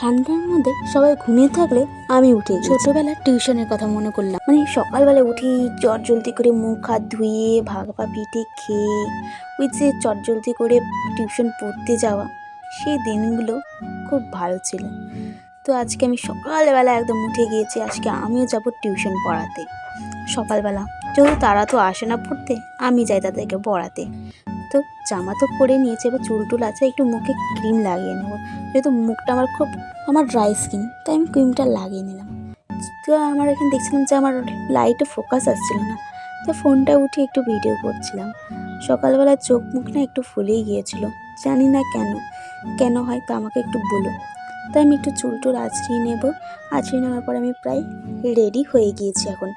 ঠান্ডার মধ্যে সবাই ঘুমিয়ে থাকলে আমি উঠে ছোটবেলার টিউশনের কথা মনে করলাম। মানে সকালবেলা উঠি চটজলদি করে মুখ হাত ধুয়ে ভাগপা পিঠে খেয়ে ওই যে চটজলদি করে টিউশন পড়তে যাওয়া, সেই দিনগুলো খুব ভালো ছিল। তো আজকে আমি সকালবেলা একদম উঠে গিয়েছি, আজকে আমিও যাব টিউশন পড়াতে। সকালবেলা যেহেতু তারা তো আসে না পড়তে, আমি যাই তাদেরকে পড়াতে। তো জামা তো পরে নিয়েছি, এবার চুল টুল আছে, একটু মুখে ক্রিম লাগিয়ে নেবো, যেহেতু মুখটা আমার ড্রাই স্কিন, তাই আমি ক্রিমটা লাগিয়ে নিলাম। তো আমার এখানে দেখছিলাম যে আমার লাইটে ফোকাস আসছিল না, তো ফোনটা উঠে একটু ভিডিও করছিলাম। সকালবেলা চোখ মুখ না একটু ফুলেই গিয়েছিল, জানি না কেন হয়, তো আমাকে একটু বলো। তাই আমি একটু চুল টুল আঁচড়িয়ে নেবো। আঁচড়িয়ে নেওয়ার পর আমি প্রায় রেডি হয়ে গিয়েছি এখন।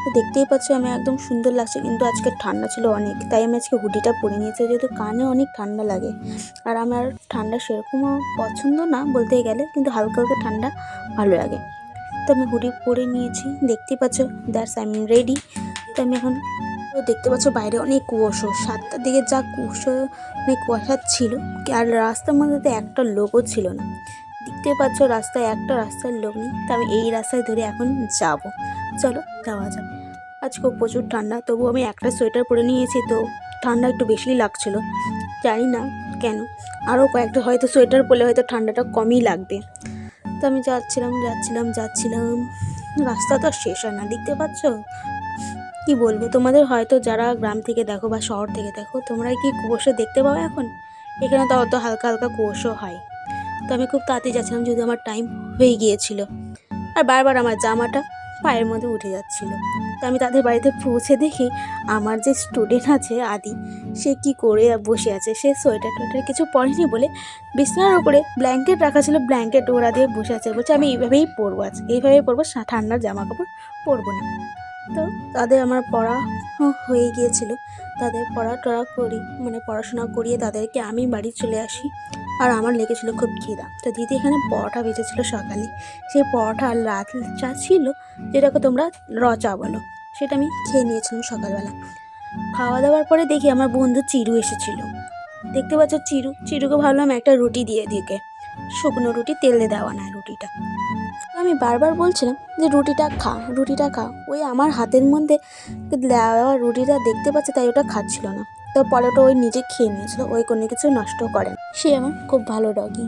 তো দেখতেই পাচ্ছ আমি একদম সুন্দর লাগছে, কিন্তু আজকে ঠান্ডা ছিল অনেক, তাই আমি আজকে হুডিটা পরে নিয়েছি, যেহেতু কানে অনেক ঠান্ডা লাগে। আর আমার ঠান্ডা সেরকমও পছন্দ না বলতে গেলে, কিন্তু হালকা হালকা ঠান্ডা ভালো লাগে। তো আমি হুডি পরে নিয়েছি, দেখতেই পাচ্ছ দ্যাটস আই এম রেডি। তো আমি এখন দেখতে পাচ্ছ বাইরে অনেক কুয়াশা, 7টার দিকে যা কুয়াশা ছিল, আর রাস্তার মধ্যে তো একটা লোকও ছিল না। দেখতে পাচ্ছ রাস্তায় রাস্তার লোক নেই, তো আমি এই রাস্তায় ধরে এখন যাব। চলো যাওয়া যাক। আজকেও প্রচুর ঠান্ডা, তবু আমি একটা সোয়েটার পরে নিয়েছি, তো ঠান্ডা একটু বেশিই লাগছিল, জানি না কেন। আরও কয়েকটা হয়তো সোয়েটার পরলে হয়তো ঠান্ডাটা কমই লাগবে। তো আমি যাচ্ছিলাম, রাস্তা তো আর শেষ হয় না, দেখতে পাচ্ছ। কি বলবো তোমাদের, হয়তো যারা গ্রাম থেকে দেখো বা শহর থেকে দেখো, তোমরা কি কুয়াশা দেখতে পাও এখন? এখানে তো অত হালকা হালকা কুয়াশা হয়। তো আমি খুব তাড়াতাড়ি যাচ্ছিলাম, যদি আমার টাইম হয়ে গিয়েছিল, আর বারবার আমার জামাটা পায়ের মধ্যে উঠে যাচ্ছিল। তো আমি তাদের বাড়িতে পৌঁছে দেখি আমার যে স্টুডেন্ট আছে আদি, সে কি করে বসে আছে। সে সোয়েটার টোয়েটার কিছু পরেনি বলে বিছানার উপরে ব্ল্যাঙ্কেট রাখা ছিল, ব্ল্যাঙ্কেট ওরা দিয়ে বসে আছে, বলছে আমি এইভাবেই পরবো, এইভাবেই পরবো, ঠান্ডার জামা কাপড় পরবো না। তো তাদের আমার পড়া হয়ে গিয়েছিল, তাদের পড়াশোনা করিয়ে তাদেরকে আমি বাড়ি চলে আসি। আর আমার লেগেছিলো খুব খিদা, তো দিদি এখানে পরোটা ভেজেছিলো সকালে, সেই পরোটা আর রাত চা ছিল, যেটাকে তোমরা চা বলো, সেটা আমি খেয়ে নিয়েছিলাম সকালবেলা। খাওয়া দাওয়ার পরে দেখি আমার বন্ধু চিরু এসেছিলো। দেখতে পাচ্ছ চিরুকে ভাবলাম একটা রুটি দিয়ে দিকে, শুকনো রুটি, তেলে দেওয়া না রুটিটা। আমি বারবার বলছিলাম যে রুটিটা খা, ওই আমার হাতের মধ্যে দেওয়া রুটিটা দেখতে পাচ্ছে, তাই ওটা খাচ্ছিল না। তো পরে ওটা ওই নিজে খেয়ে নিয়েছিল, ওই কোনো কিছু নষ্ট করেন। সে আমার খুব ভালো ডগি।